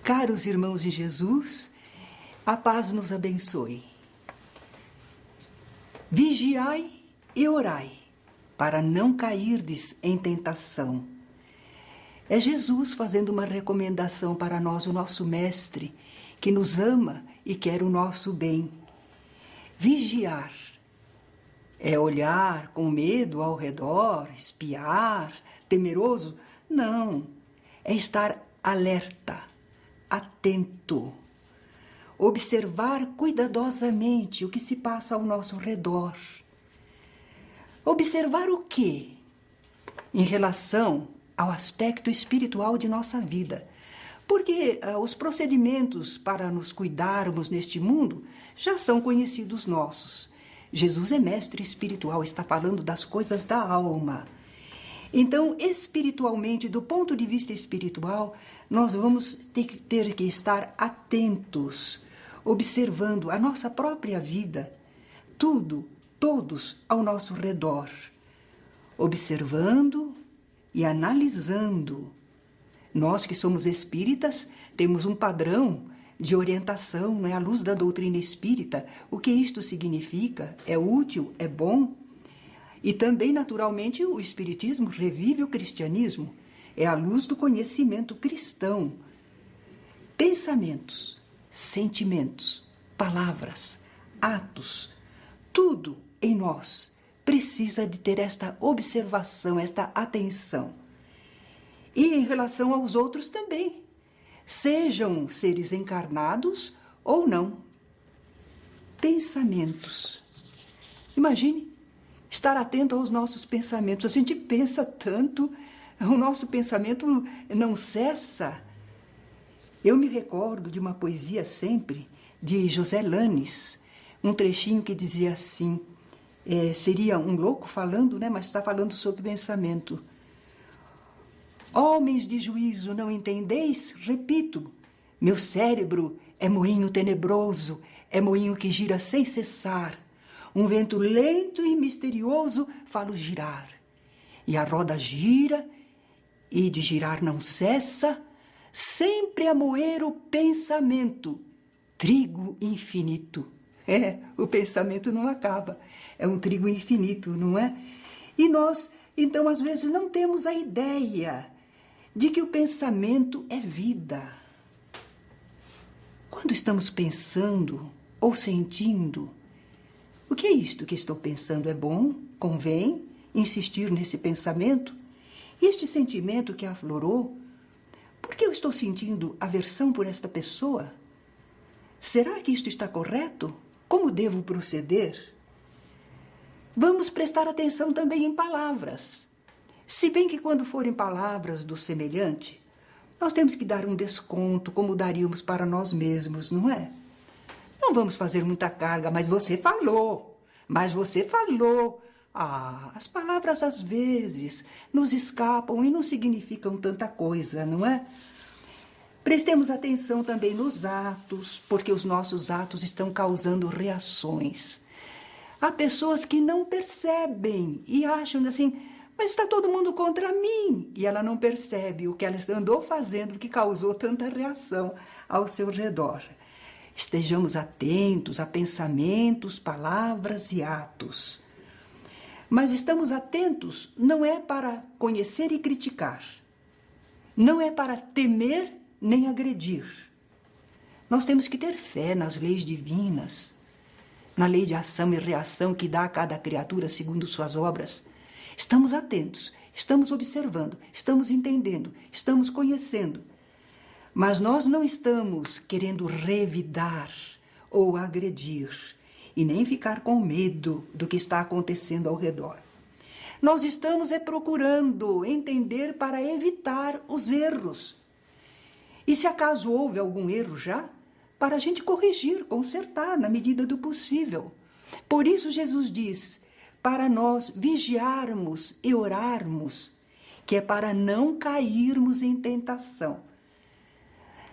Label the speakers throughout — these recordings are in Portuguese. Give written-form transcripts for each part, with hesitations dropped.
Speaker 1: Caros irmãos em Jesus, a paz nos abençoe. Vigiai e orai, para não cairdes em tentação. É Jesus fazendo uma recomendação para nós, o nosso Mestre, que nos ama e quer o nosso bem. Vigiar é olhar com medo ao redor, espiar, temeroso? Não, é estar alerta, atento. Observar cuidadosamente o que se passa ao nosso redor. Observar o quê? Em relação ao aspecto espiritual de nossa vida. Porque os procedimentos para nos cuidarmos neste mundo já são conhecidos nossos. Jesus é mestre espiritual, está falando das coisas da alma. Então, espiritualmente, do ponto de vista espiritual, nós vamos ter que estar atentos, observando a nossa própria vida, tudo, todos ao nosso redor, observando e analisando. Nós que somos espíritas temos um padrão de orientação, não é? À luz da doutrina espírita, o que isto significa? É útil? É bom? E também, naturalmente, o espiritismo revive o cristianismo. É à luz do conhecimento cristão. Pensamentos, sentimentos, palavras, atos, tudo em nós precisa de ter esta observação, esta atenção. E em relação aos outros também, sejam seres encarnados ou não. Pensamentos. Imagine estar atento aos nossos pensamentos. A gente pensa tanto, o nosso pensamento não cessa. Eu me recordo de uma poesia sempre de José Lanes, um trechinho que dizia assim, seria um louco falando, né? Mas está falando sobre pensamento. Homens de juízo, não entendeis? Repito, meu cérebro é moinho tenebroso, é moinho que gira sem cessar. Um vento lento e misterioso falo girar. E a roda gira, e de girar não cessa, sempre a moer o pensamento, trigo infinito. O pensamento não acaba, é um trigo infinito, não é? E nós, então, às vezes não temos a ideia de que o pensamento é vida. Quando estamos pensando ou sentindo, o que é isto que estou pensando? É bom? Convém insistir nesse pensamento? E este sentimento que aflorou, por que eu estou sentindo aversão por esta pessoa? Será que isto está correto? Como devo proceder? Vamos prestar atenção também em palavras. Se bem que quando forem palavras do semelhante, nós temos que dar um desconto, como daríamos para nós mesmos, não é? Não vamos fazer muita carga, mas você falou. As palavras às vezes nos escapam e não significam tanta coisa, não é? Prestemos atenção também nos atos, porque os nossos atos estão causando reações. Há pessoas que não percebem e acham assim, mas está todo mundo contra mim. E ela não percebe o que ela andou fazendo que causou tanta reação ao seu redor. Estejamos atentos a pensamentos, palavras e atos. Mas estamos atentos não é para conhecer e criticar. Não é para temer nem agredir. Nós temos que ter fé nas leis divinas, na lei de ação e reação que dá a cada criatura segundo suas obras. Estamos atentos, estamos observando, estamos entendendo, estamos conhecendo. Mas nós não estamos querendo revidar ou agredir e nem ficar com medo do que está acontecendo ao redor. Nós estamos procurando entender para evitar os erros. E se acaso houve algum erro já, para a gente corrigir, consertar na medida do possível. Por isso Jesus diz, para nós vigiarmos e orarmos, que é para não cairmos em tentação.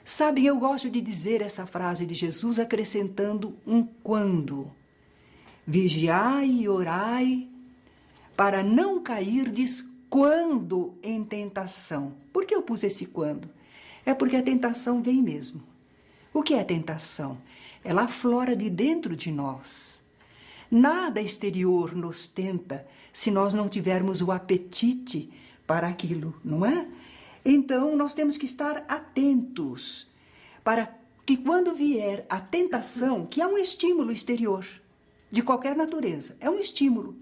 Speaker 1: Sabem, eu gosto de dizer essa frase de Jesus acrescentando um quando. Vigiai e orai, para não cairdes quando em tentação. Por que eu pus esse quando? é porque a tentação vem mesmo. O que é tentação? Ela aflora de dentro de nós. Nada exterior nos tenta se nós não tivermos o apetite para aquilo, não é? Então, nós temos que estar atentos para que quando vier a tentação, que é um estímulo exterior, de qualquer natureza, é um estímulo,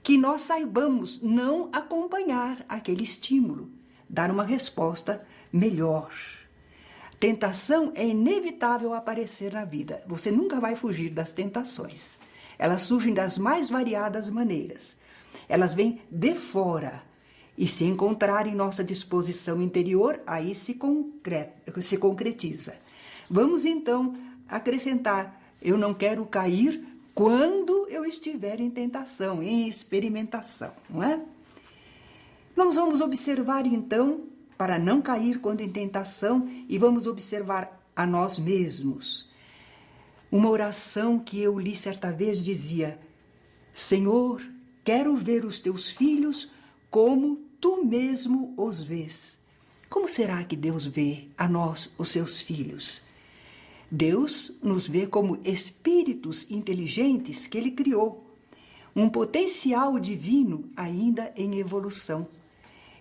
Speaker 1: que nós saibamos não acompanhar aquele estímulo, dar uma resposta melhor. Tentação é inevitável aparecer na vida. Você nunca vai fugir das tentações. Elas surgem das mais variadas maneiras. Elas vêm de fora. E se encontrar em nossa disposição interior, aí se concretiza. Vamos então acrescentar: eu não quero cair quando eu estiver em tentação, em experimentação, não é? Nós vamos observar então, para não cair quando em tentação, e vamos observar a nós mesmos. Uma oração que eu li certa vez dizia: Senhor, quero ver os teus filhos como tu mesmo os vês. Como será que Deus vê a nós, os seus filhos? Deus nos vê como espíritos inteligentes que Ele criou, um potencial divino ainda em evolução.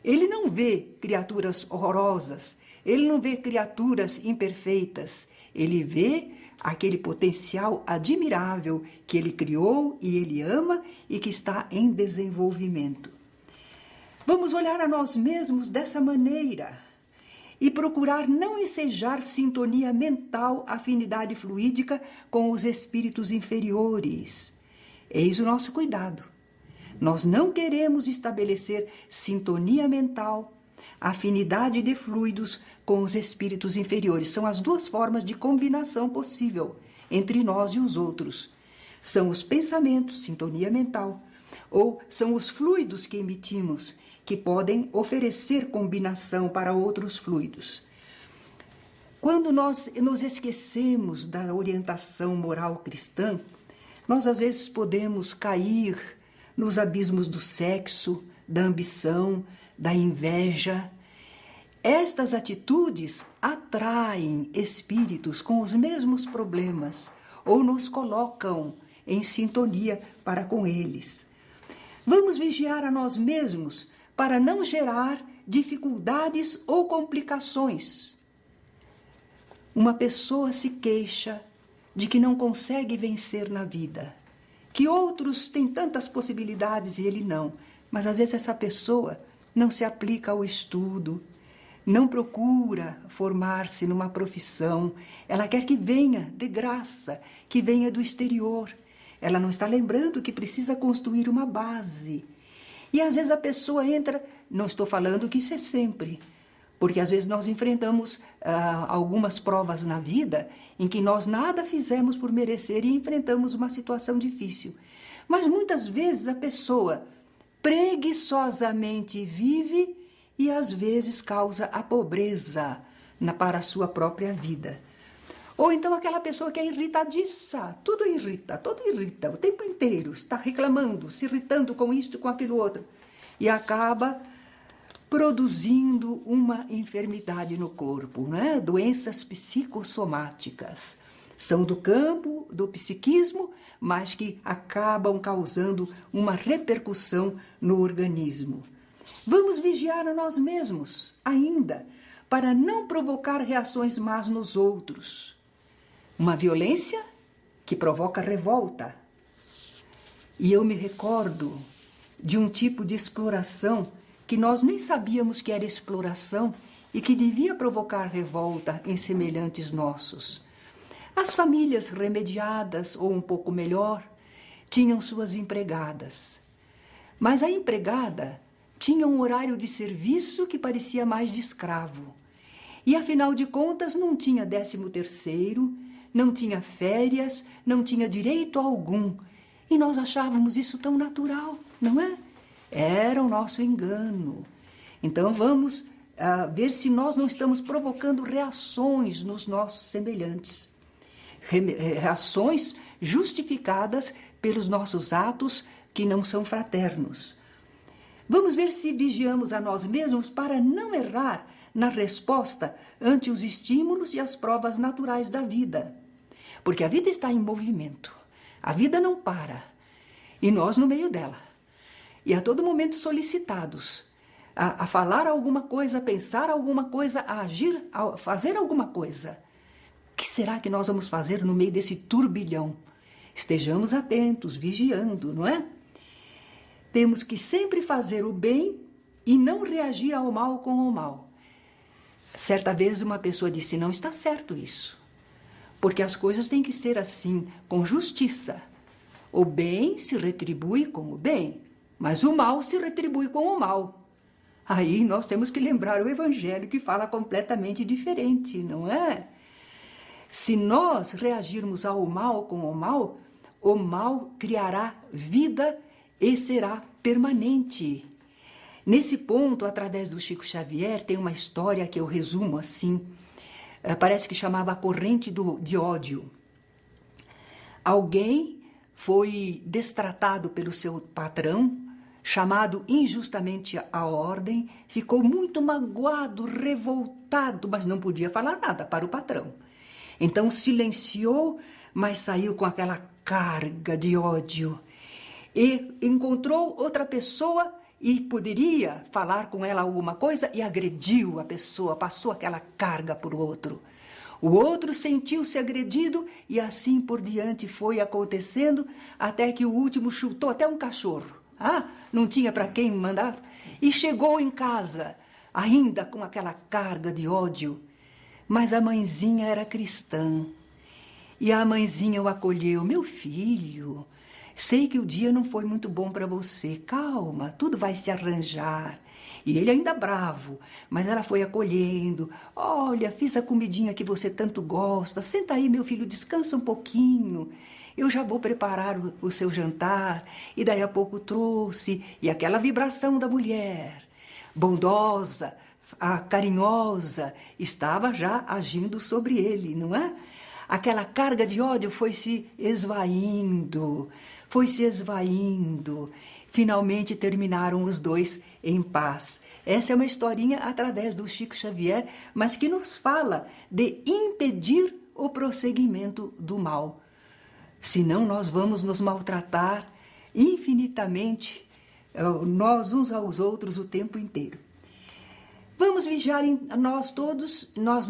Speaker 1: Ele não vê criaturas horrorosas, Ele não vê criaturas imperfeitas, Ele vê aquele potencial admirável que Ele criou e Ele ama e que está em desenvolvimento. Vamos olhar a nós mesmos dessa maneira e procurar não ensejar sintonia mental, afinidade fluídica com os espíritos inferiores. Eis o nosso cuidado. Nós não queremos estabelecer sintonia mental, afinidade de fluidos com os espíritos inferiores. São as duas formas de combinação possível entre nós e os outros. São os pensamentos, sintonia mental, ou são os fluidos que emitimos, que podem oferecer combinação para outros fluidos. Quando nós nos esquecemos da orientação moral cristã, nós às vezes podemos cair nos abismos do sexo, da ambição, da inveja. Estas atitudes atraem espíritos com os mesmos problemas ou nos colocam em sintonia para com eles. Vamos vigiar a nós mesmos para não gerar dificuldades ou complicações. Uma pessoa se queixa de que não consegue vencer na vida, que outros têm tantas possibilidades e ele não, mas às vezes essa pessoa não se aplica ao estudo, não procura formar-se numa profissão, ela quer que venha de graça, que venha do exterior. Ela não está lembrando que precisa construir uma base. E às vezes a pessoa entra, não estou falando que isso é sempre, porque às vezes nós enfrentamos algumas provas na vida em que nós nada fizemos por merecer e enfrentamos uma situação difícil. Mas muitas vezes a pessoa preguiçosamente vive e às vezes causa a pobreza para a sua própria vida. Ou então aquela pessoa que é irritadiça, tudo irrita o tempo inteiro, está reclamando, se irritando com isto, com aquilo outro. E acaba produzindo uma enfermidade no corpo, né? Doenças psicossomáticas. São do campo do psiquismo, mas que acabam causando uma repercussão no organismo. Vamos vigiar a nós mesmos ainda, para não provocar reações más nos outros. Uma violência que provoca revolta. E eu me recordo de um tipo de exploração que nós nem sabíamos que era exploração e que devia provocar revolta em semelhantes nossos. As famílias remediadas, ou um pouco melhor, tinham suas empregadas. Mas a empregada tinha um horário de serviço que parecia mais de escravo. E, afinal de contas, não tinha 13º, não tinha férias, não tinha direito algum. E nós achávamos isso tão natural, não é? Era o nosso engano. Então vamos ver se nós não estamos provocando reações nos nossos semelhantes. Reações justificadas pelos nossos atos que não são fraternos. Vamos ver se vigiamos a nós mesmos para não errar na resposta ante os estímulos e as provas naturais da vida. Porque a vida está em movimento, a vida não para, e nós no meio dela. E a todo momento solicitados a falar alguma coisa, a pensar alguma coisa, a agir, a fazer alguma coisa. O que será que nós vamos fazer no meio desse turbilhão? Estejamos atentos, vigiando, não é? Temos que sempre fazer o bem e não reagir ao mal com o mal. Certa vez uma pessoa disse, não está certo isso, porque as coisas têm que ser assim, com justiça. O bem se retribui com o bem, mas o mal se retribui com o mal. Aí nós temos que lembrar o Evangelho, que fala completamente diferente, não é? Se nós reagirmos ao mal com o mal criará vida e será permanente. Nesse ponto, através do Chico Xavier, tem uma história que eu resumo assim, parece que chamava a corrente de ódio. Alguém foi destratado pelo seu patrão, chamado injustamente à ordem, ficou muito magoado, revoltado, mas não podia falar nada para o patrão. Então silenciou, mas saiu com aquela carga de ódio. E encontrou outra pessoa e poderia falar com ela alguma coisa e agrediu a pessoa, passou aquela carga para o outro. O outro sentiu-se agredido e assim por diante foi acontecendo até que o último chutou até um cachorro. Não tinha para quem mandar. E chegou em casa, ainda com aquela carga de ódio. Mas a mãezinha era cristã. E a mãezinha o acolheu. Meu filho, sei que o dia não foi muito bom para você. Calma, tudo vai se arranjar. E ele ainda bravo, mas ela foi acolhendo. Olha, fiz a comidinha que você tanto gosta. Senta aí, meu filho, descansa um pouquinho. Eu já vou preparar o seu jantar. E daí a pouco trouxe. E aquela vibração da mulher, bondosa, carinhosa, estava já agindo sobre ele, não é? Aquela carga de ódio foi se esvaindo. Finalmente terminaram os dois em paz. Essa é uma historinha através do Chico Xavier, mas que nos fala de impedir o prosseguimento do mal. Senão nós vamos nos maltratar infinitamente, nós uns aos outros o tempo inteiro. Vamos vigiar nós todos, nós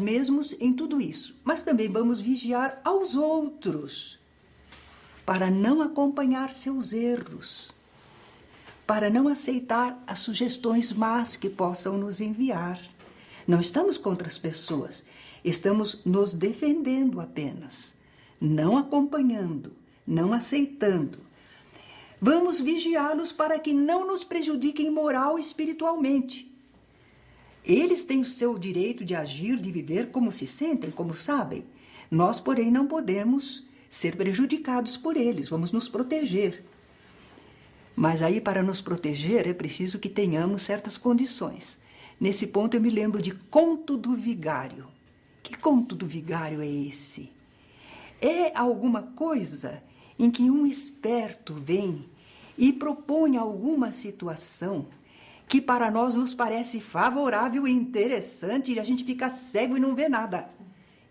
Speaker 1: mesmos em tudo isso, mas também vamos vigiar aos outros, para não acompanhar seus erros, para não aceitar as sugestões más que possam nos enviar. Não estamos contra as pessoas, estamos nos defendendo apenas, não acompanhando, não aceitando. Vamos vigiá-los para que não nos prejudiquem moral e espiritualmente. Eles têm o seu direito de agir, de viver como se sentem, como sabem. Nós, porém, não podemos ser prejudicados por eles, vamos nos proteger. Mas aí, para nos proteger, é preciso que tenhamos certas condições. Nesse ponto, eu me lembro de Conto do Vigário. Que conto do vigário é esse? É alguma coisa em que um esperto vem e propõe alguma situação que para nós nos parece favorável e interessante e a gente fica cego e não vê nada.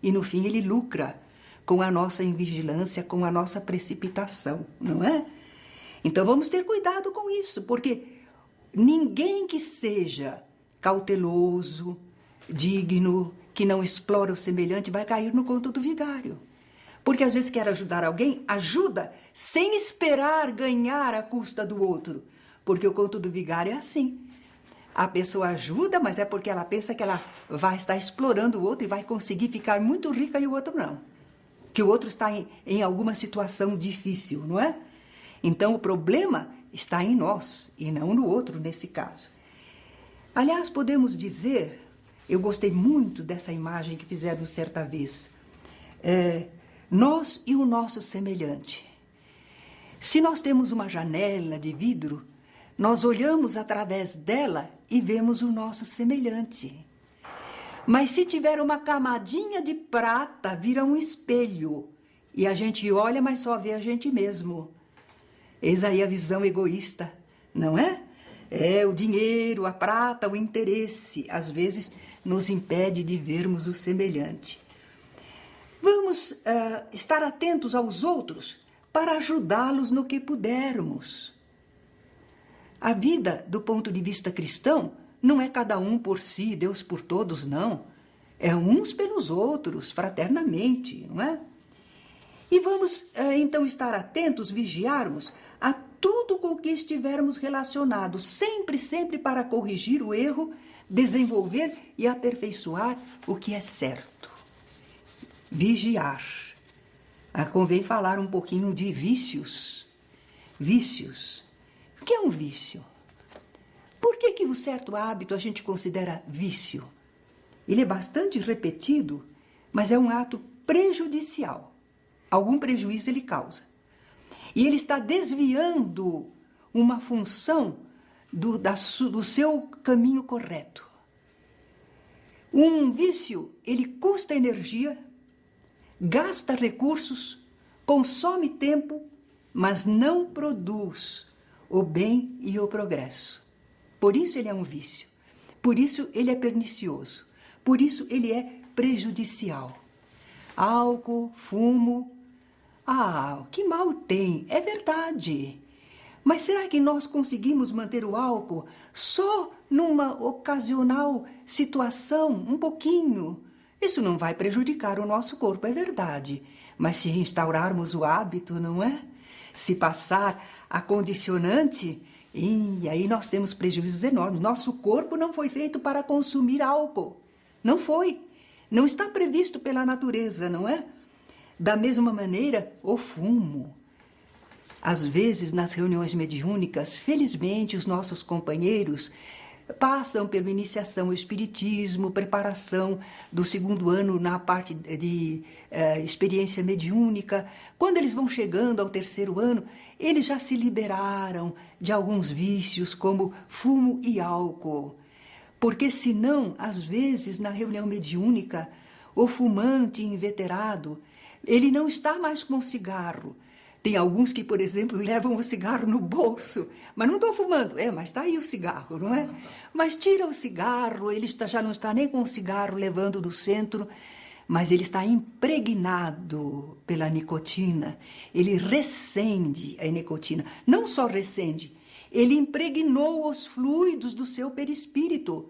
Speaker 1: E no fim ele lucra com a nossa invigilância, com a nossa precipitação, não é? Então vamos ter cuidado com isso, porque ninguém que seja cauteloso, digno, que não explora o semelhante vai cair no conto do vigário. Porque às vezes quer ajudar alguém, ajuda sem esperar ganhar à custa do outro. Porque o conto do vigário é assim. A pessoa ajuda, mas é porque ela pensa que ela vai estar explorando o outro e vai conseguir ficar muito rica e o outro não. Que o outro está em alguma situação difícil, não é? Então o problema está em nós e não no outro nesse caso. Aliás, podemos dizer, eu gostei muito dessa imagem que fizeram certa vez, nós e o nosso semelhante. Se nós temos uma janela de vidro, nós olhamos através dela e vemos o nosso semelhante. Mas se tiver uma camadinha de prata, vira um espelho. E a gente olha, mas só vê a gente mesmo. Eis aí a visão egoísta, não é? O dinheiro, a prata, o interesse, às vezes nos impede de vermos o semelhante. Vamos estar atentos aos outros para ajudá-los no que pudermos. A vida, do ponto de vista cristão, não é cada um por si, Deus por todos, não. É uns pelos outros, fraternamente, não é? E vamos, então, estar atentos, vigiarmos a tudo com que estivermos relacionados, sempre, sempre para corrigir o erro, desenvolver e aperfeiçoar o que é certo. Vigiar. Convém falar um pouquinho de vícios. Vícios. O que é um vício? Por que o certo hábito a gente considera vício? Ele é bastante repetido, mas é um ato prejudicial. Algum prejuízo ele causa. E ele está desviando uma função do seu caminho correto. Um vício, ele custa energia, gasta recursos, consome tempo, mas não produz o bem e o progresso. Por isso ele é um vício. Por isso ele é pernicioso. Por isso ele é prejudicial. Álcool, fumo. Que mal tem, é verdade. Mas será que nós conseguimos manter o álcool só numa ocasional situação, um pouquinho? Isso não vai prejudicar o nosso corpo, é verdade. Mas se instaurarmos o hábito, não é? Se passar a condicionante, e aí nós temos prejuízos enormes. Nosso corpo não foi feito para consumir álcool. Não foi. Não está previsto pela natureza, não é? Da mesma maneira, o fumo. Às vezes, nas reuniões mediúnicas, felizmente, os nossos companheiros passam pela iniciação ao espiritismo, preparação do 2º ano na parte de experiência mediúnica. Quando eles vão chegando ao 3º ano, eles já se liberaram de alguns vícios, como fumo e álcool. Porque senão, às vezes, na reunião mediúnica, o fumante inveterado, ele não está mais com o cigarro. Tem alguns que, por exemplo, levam o cigarro no bolso. Mas não estou fumando. Mas está aí o cigarro, não é? Mas tira o cigarro, ele já não está nem com o cigarro levando do centro, mas ele está impregnado pela nicotina. Ele recende a nicotina. Não só recende, ele impregnou os fluidos do seu perispírito.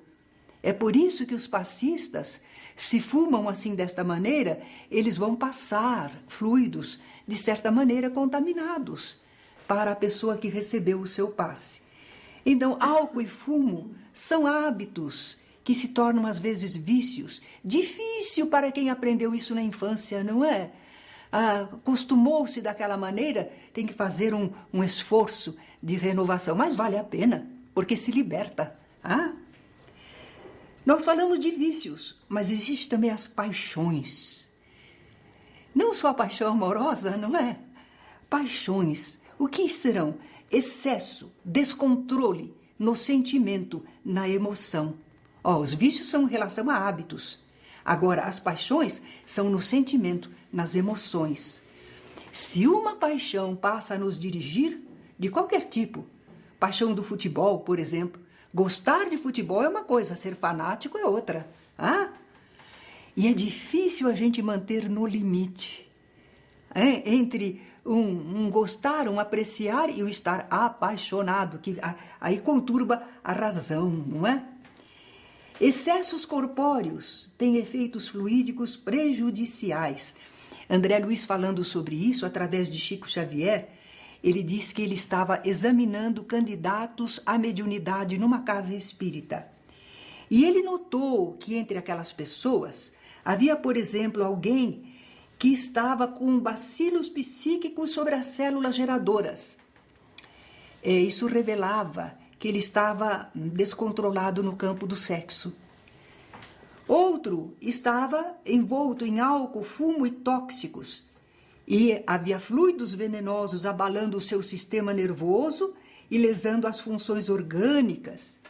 Speaker 1: É por isso que os passistas, se fumam assim desta maneira, eles vão passar fluidos, de certa maneira, contaminados para a pessoa que recebeu o seu passe. Então, álcool e fumo são hábitos que se tornam, às vezes, vícios. Difícil para quem aprendeu isso na infância, não é? Acostumou-se daquela maneira, tem que fazer um esforço de renovação, mas vale a pena, porque se liberta. Nós falamos de vícios, mas existem também as paixões. Não só a paixão amorosa, não é? Paixões. O que serão? Excesso, descontrole no sentimento, na emoção. Os vícios são em relação a hábitos. Agora, as paixões são no sentimento, nas emoções. Se uma paixão passa a nos dirigir, de qualquer tipo, paixão do futebol, por exemplo, gostar de futebol é uma coisa, ser fanático é outra. E é difícil a gente manter no limite. Entre um gostar, um apreciar e o estar apaixonado, que aí conturba a razão, não é? Excessos corpóreos têm efeitos fluídicos prejudiciais. André Luiz, falando sobre isso, através de Chico Xavier, ele diz que ele estava examinando candidatos à mediunidade numa casa espírita. E ele notou que entre aquelas pessoas havia, por exemplo, alguém que estava com bacilos psíquicos sobre as células geradoras. Isso revelava que ele estava descontrolado no campo do sexo. Outro estava envolto em álcool, fumo e tóxicos. E havia fluidos venenosos abalando o seu sistema nervoso e lesando as funções orgânicas,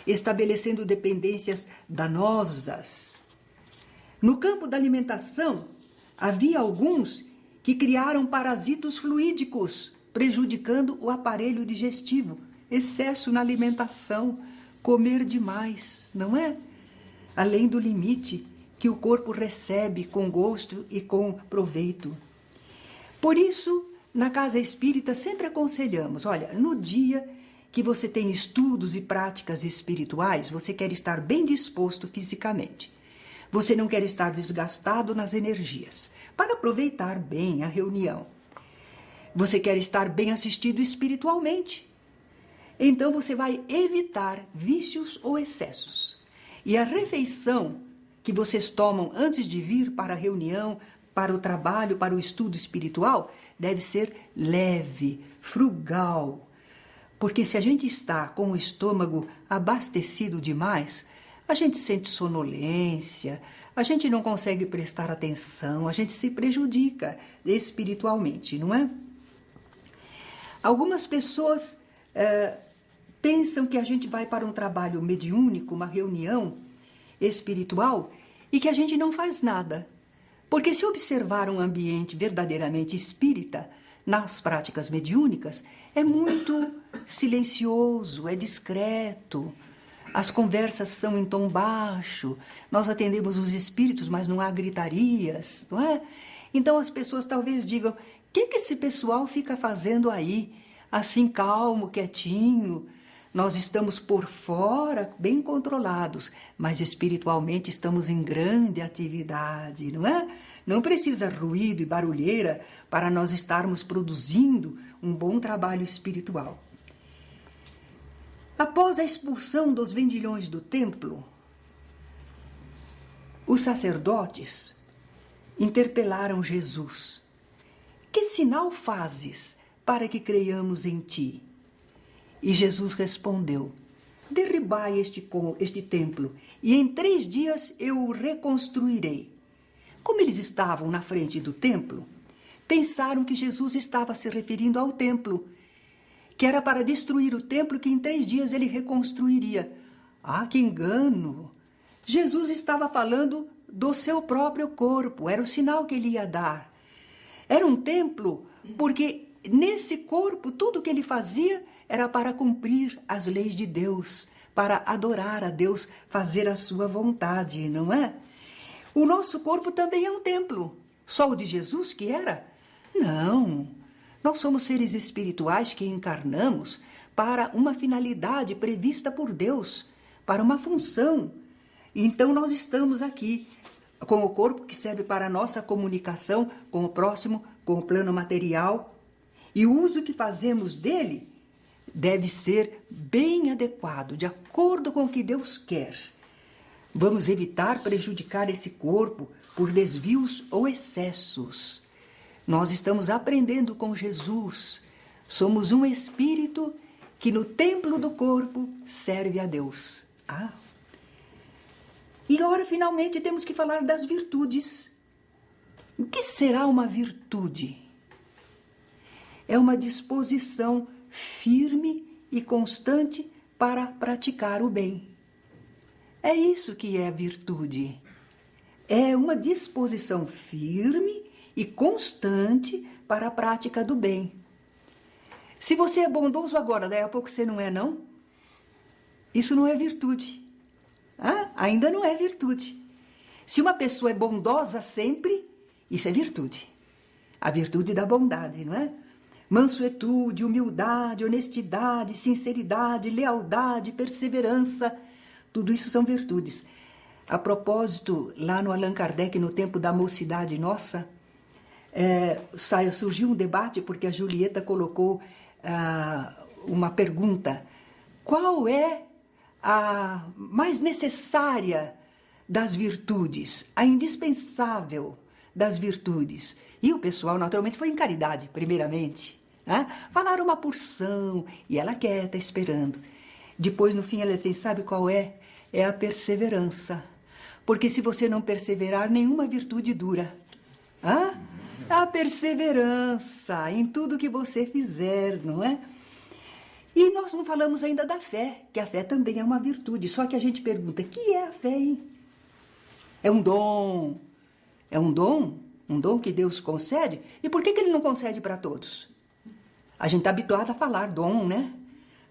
Speaker 1: estabelecendo dependências danosas. No campo da alimentação, havia alguns que criaram parasitos fluídicos, prejudicando o aparelho digestivo. excesso na alimentação, comer demais, não é? Além do limite que o corpo recebe com gosto e com proveito. Por isso, na Casa Espírita sempre aconselhamos, olha, no dia que você tem estudos e práticas espirituais, você quer estar bem disposto fisicamente. Você não quer estar desgastado nas energias, para aproveitar bem a reunião. Você quer estar bem assistido espiritualmente. Então você vai evitar vícios ou excessos. E a refeição que vocês tomam antes de vir para a reunião, para o trabalho, para o estudo espiritual, deve ser leve, frugal. Porque se a gente está com o estômago abastecido demais, a gente sente sonolência, a gente não consegue prestar atenção, a gente se prejudica espiritualmente, não é? Algumas pessoas pensam que a gente vai para um trabalho mediúnico, uma reunião espiritual, e que a gente não faz nada. Porque se observar um ambiente verdadeiramente espírita, nas práticas mediúnicas, é muito silencioso, é discreto, as conversas são em tom baixo, nós atendemos os espíritos, mas não há gritarias, não é? Então as pessoas talvez digam, o que esse pessoal fica fazendo aí, assim calmo, quietinho? Nós estamos por fora, bem controlados, mas espiritualmente estamos em grande atividade, não é? Não precisa ruído e barulheira para nós estarmos produzindo um bom trabalho espiritual. Após a expulsão dos vendilhões do templo, os sacerdotes interpelaram Jesus. Que sinal fazes para que creiamos em ti? E Jesus respondeu, derribai este templo, e em 3 dias eu o reconstruirei. Como eles estavam na frente do templo, pensaram que Jesus estava se referindo ao templo, que era para destruir o templo que em 3 dias ele reconstruiria. Ah, que engano! Jesus estava falando do seu próprio corpo, era o sinal que ele ia dar. Era um templo, porque nesse corpo tudo que ele fazia era para cumprir as leis de Deus, para adorar a Deus, fazer a sua vontade, não é? O nosso corpo também é um templo. Só o de Jesus que era? Não. Nós somos seres espirituais que encarnamos para uma finalidade prevista por Deus, para uma função. Então nós estamos aqui com o corpo que serve para a nossa comunicação com o próximo, com o plano material. E o uso que fazemos dele deve ser bem adequado, de acordo com o que Deus quer. Vamos evitar prejudicar esse corpo por desvios ou excessos. Nós estamos aprendendo com Jesus. Somos um espírito que no templo do corpo serve a Deus. E agora, finalmente, temos que falar das virtudes. O que será uma virtude? É uma disposição firme e constante para praticar o bem. É isso que é a virtude. É uma disposição firme e constante para a prática do bem. Se você é bondoso agora, daí a pouco você não é, não? Isso não é virtude. Ainda não é virtude. Se uma pessoa é bondosa sempre, isso é virtude. A virtude da bondade, não é? Mansuetude, humildade, honestidade, sinceridade, lealdade, perseverança, tudo isso são virtudes. A propósito, lá no Allan Kardec, no tempo da mocidade nossa, surgiu um debate porque a Julieta colocou uma pergunta. Qual é a mais necessária das virtudes, a indispensável das virtudes? E o pessoal, naturalmente, foi em caridade, primeiramente. Falaram uma porção, e ela quieta, esperando. Depois, no fim, ela disse, sabe qual é? É a perseverança. Porque se você não perseverar, nenhuma virtude dura. A perseverança em tudo que você fizer, não é? E nós não falamos ainda da fé, que a fé também é uma virtude. Só que a gente pergunta, o que é a fé, hein? É um dom. É um dom? Um dom que Deus concede? E por que ele não concede para todos? A gente está habituado a falar dom, né?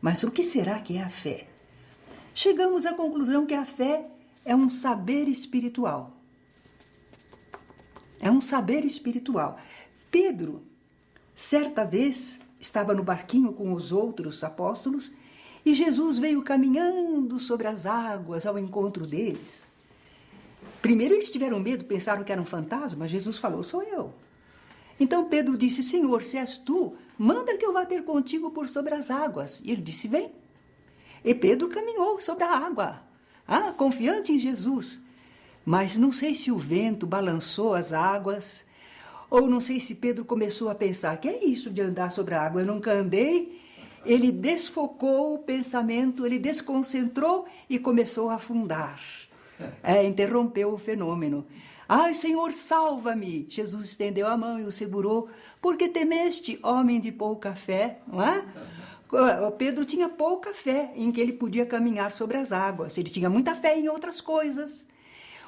Speaker 1: Mas o que será que é a fé? Chegamos à conclusão que a fé é um saber espiritual. É um saber espiritual. Pedro, certa vez, estava no barquinho com os outros apóstolos e Jesus veio caminhando sobre as águas ao encontro deles. Primeiro eles tiveram medo, pensaram que era um fantasma. Jesus falou, sou eu. Então Pedro disse, Senhor, se és tu, manda que eu vá ter contigo por sobre as águas. E ele disse, vem. E Pedro caminhou sobre a água, confiante em Jesus. Mas não sei se o vento balançou as águas, ou não sei se Pedro começou a pensar, que é isso de andar sobre a água? Eu nunca andei. Ele desfocou o pensamento, ele desconcentrou e começou a afundar. Interrompeu o fenômeno. Ai, Senhor, salva-me! Jesus estendeu a mão e o segurou. Porque temeste, homem de pouca fé, não é? Pedro tinha pouca fé em que ele podia caminhar sobre as águas. Ele tinha muita fé em outras coisas.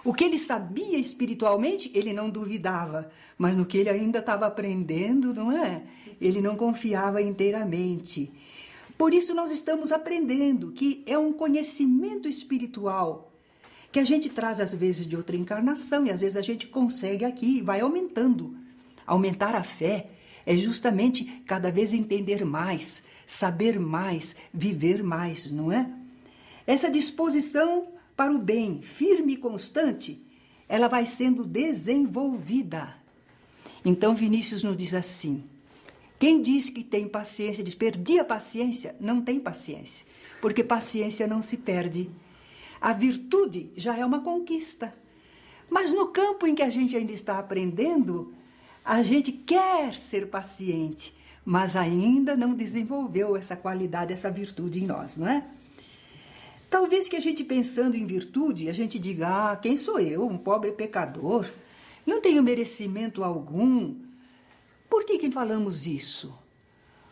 Speaker 1: O que ele sabia espiritualmente, ele não duvidava. Mas no que ele ainda estava aprendendo, não é? Ele não confiava inteiramente. Por isso nós estamos aprendendo que é um conhecimento espiritual que a gente traz às vezes de outra encarnação e às vezes a gente consegue aqui e vai aumentando. Aumentar a fé é justamente cada vez entender mais, saber mais, viver mais, não é? Essa disposição para o bem, firme e constante, ela vai sendo desenvolvida. Então Vinícius nos diz assim, quem diz que tem paciência, diz perdi a paciência, não tem paciência, porque paciência não se perde. A virtude já é uma conquista. Mas no campo em que a gente ainda está aprendendo, a gente quer ser paciente, mas ainda não desenvolveu essa qualidade, essa virtude em nós, não é? Talvez que a gente pensando em virtude, a gente diga, quem sou eu, um pobre pecador? Não tenho merecimento algum. Por que falamos isso?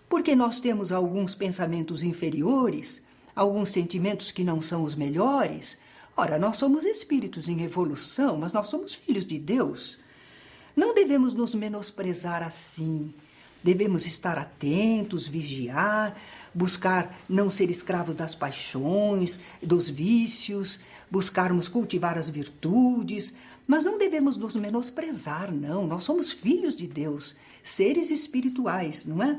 Speaker 1: Porque nós temos alguns pensamentos inferiores, alguns sentimentos que não são os melhores. Ora, nós somos espíritos em evolução, mas nós somos filhos de Deus. Não devemos nos menosprezar assim. Devemos estar atentos, vigiar, buscar não ser escravos das paixões, dos vícios, buscarmos cultivar as virtudes, mas não devemos nos menosprezar, não. Nós somos filhos de Deus, seres espirituais, não é?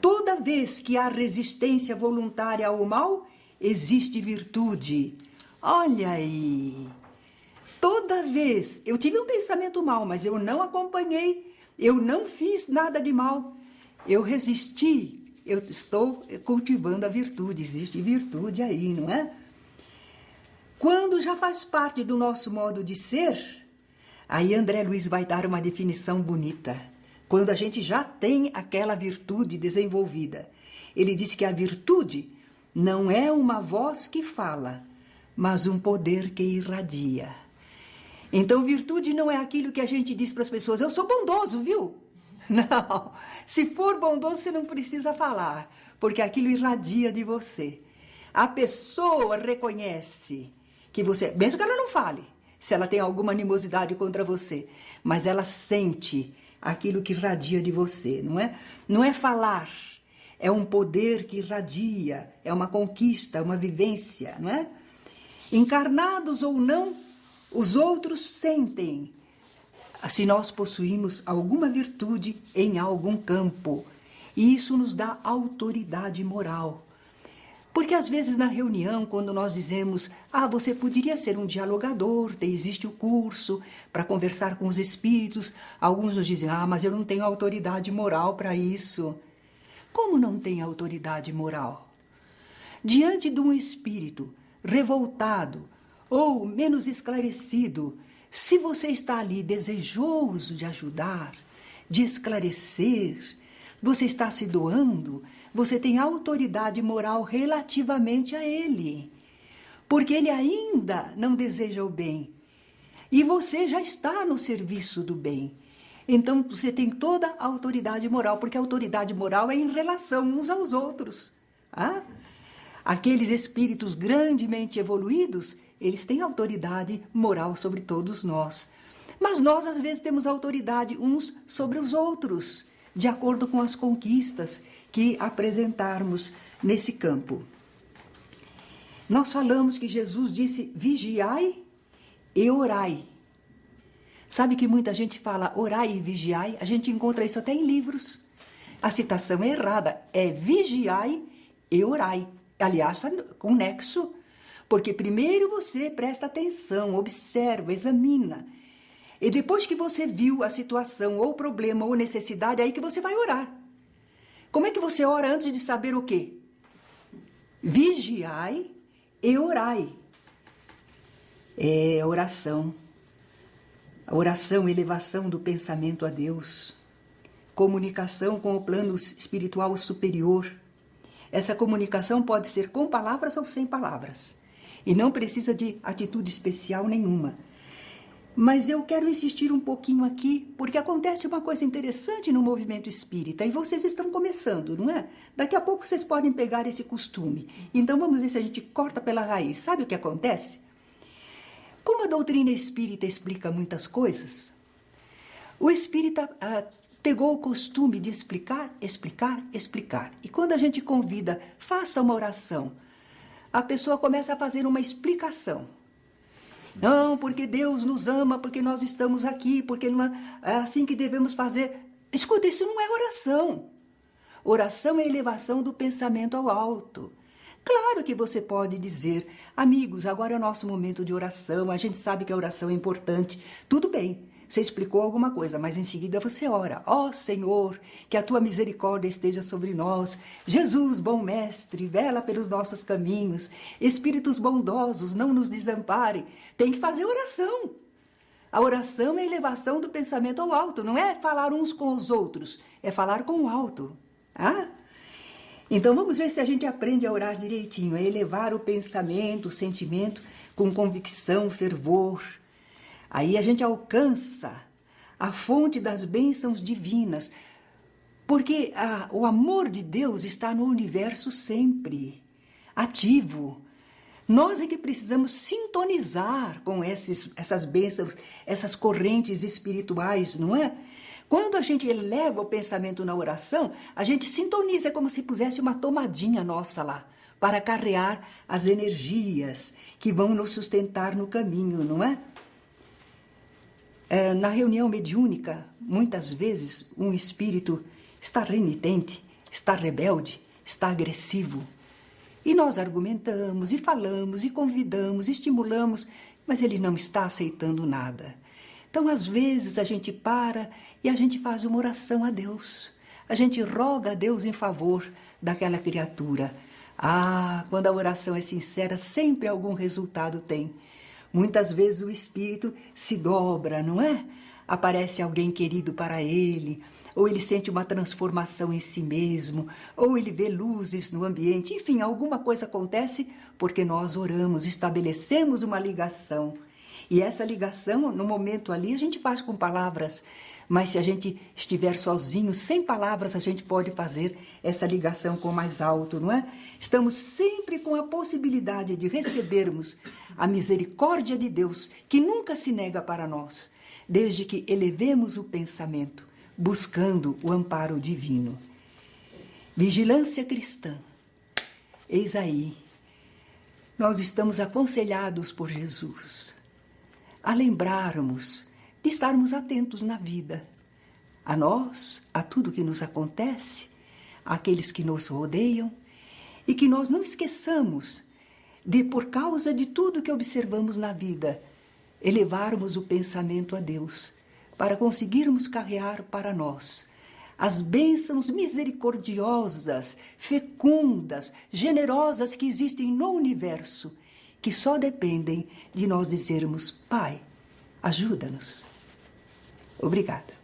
Speaker 1: Toda vez que há resistência voluntária ao mal, existe virtude. Olha aí! Toda vez, eu tive um pensamento mal, mas eu não acompanhei, eu não fiz nada de mal, eu resisti, eu estou cultivando a virtude, existe virtude aí, não é? Quando já faz parte do nosso modo de ser, aí André Luiz vai dar uma definição bonita. Quando a gente já tem aquela virtude desenvolvida. Ele diz que a virtude não é uma voz que fala, mas um poder que irradia. Então, virtude não é aquilo que a gente diz para as pessoas, eu sou bondoso, viu? Não, se for bondoso, você não precisa falar, porque aquilo irradia de você. A pessoa reconhece que você, mesmo que ela não fale, se ela tem alguma animosidade contra você, mas ela sente aquilo que irradia de você, não é? Não é falar, é um poder que irradia, é uma conquista, uma vivência, não é? Encarnados ou não, os outros sentem se nós possuímos alguma virtude em algum campo. E isso nos dá autoridade moral. Porque às vezes na reunião, quando nós dizemos, você poderia ser um dialogador, existe o curso para conversar com os espíritos, alguns nos dizem, mas eu não tenho autoridade moral para isso. Como não tem autoridade moral? Diante de um espírito revoltado ou menos esclarecido, se você está ali desejoso de ajudar, de esclarecer, você está se doando, você tem autoridade moral relativamente a ele, porque ele ainda não deseja o bem, e você já está no serviço do bem. Então você tem toda a autoridade moral, porque a autoridade moral é em relação uns aos outros. Aqueles espíritos grandemente evoluídos, eles têm autoridade moral sobre todos nós. Mas nós, às vezes, temos autoridade uns sobre os outros, de acordo com as conquistas que apresentarmos nesse campo. Nós falamos que Jesus disse: vigiai e orai. Sabe que muita gente fala orai e vigiai? A gente encontra isso até em livros. A citação é errada, é vigiai e orai. Aliás, com nexo, porque primeiro você presta atenção, observa, examina. E depois que você viu a situação, ou problema, ou necessidade, é aí que você vai orar. Como é que você ora antes de saber o quê? Vigiai e orai. É oração. A oração, elevação do pensamento a Deus. Comunicação com o plano espiritual superior. Essa comunicação pode ser com palavras ou sem palavras. E não precisa de atitude especial nenhuma. Mas eu quero insistir um pouquinho aqui, porque acontece uma coisa interessante no movimento espírita, e vocês estão começando, não é? Daqui a pouco vocês podem pegar esse costume. Então vamos ver se a gente corta pela raiz. Sabe o que acontece? Como a doutrina espírita explica muitas coisas, o espírita pegou o costume de explicar. E quando a gente convida, faça uma oração, a pessoa começa a fazer uma explicação. Não, porque Deus nos ama, porque nós estamos aqui, porque não é assim que devemos fazer. Escuta, isso não é oração. Oração é elevação do pensamento ao alto. Claro que você pode dizer: amigos, agora é o nosso momento de oração, a gente sabe que a oração é importante. Tudo bem, você explicou alguma coisa, mas em seguida você ora: ó Senhor, que a tua misericórdia esteja sobre nós. Jesus, bom mestre, vela pelos nossos caminhos. Espíritos bondosos, não nos desamparem. Tem que fazer oração. A oração é a elevação do pensamento ao alto, não é falar uns com os outros, é falar com o alto. Então vamos ver se a gente aprende a orar direitinho, a elevar o pensamento, o sentimento com convicção, fervor. Aí a gente alcança a fonte das bênçãos divinas, porque o amor de Deus está no universo sempre, ativo. Nós é que precisamos sintonizar com essas bênçãos, essas correntes espirituais, não é? Quando a gente eleva o pensamento na oração, a gente sintoniza, é como se pusesse uma tomadinha nossa lá, para carrear as energias que vão nos sustentar no caminho, não é? Na reunião mediúnica, muitas vezes, um espírito está renitente, está rebelde, está agressivo. E nós argumentamos, e falamos, e convidamos, e estimulamos, mas ele não está aceitando nada. Então, às vezes, a gente para e a gente faz uma oração a Deus. A gente roga a Deus em favor daquela criatura. Quando a oração é sincera, sempre algum resultado tem. Muitas vezes o espírito se dobra, não é? Aparece alguém querido para ele, ou ele sente uma transformação em si mesmo, ou ele vê luzes no ambiente. Enfim, alguma coisa acontece porque nós oramos, estabelecemos uma ligação. E essa ligação, no momento ali, a gente faz com palavras, mas se a gente estiver sozinho, sem palavras, a gente pode fazer essa ligação com mais alto, não é? Estamos sempre com a possibilidade de recebermos a misericórdia de Deus, que nunca se nega para nós, desde que elevemos o pensamento, buscando o amparo divino. Vigilância cristã. Eis aí, nós estamos aconselhados por Jesus a lembrarmos de estarmos atentos na vida, a nós, a tudo que nos acontece, àqueles que nos rodeiam, e que nós não esqueçamos de, por causa de tudo que observamos na vida, elevarmos o pensamento a Deus, para conseguirmos carrear para nós as bênçãos misericordiosas, fecundas, generosas que existem no universo, que só dependem de nós dizermos: Pai, ajuda-nos. Obrigada.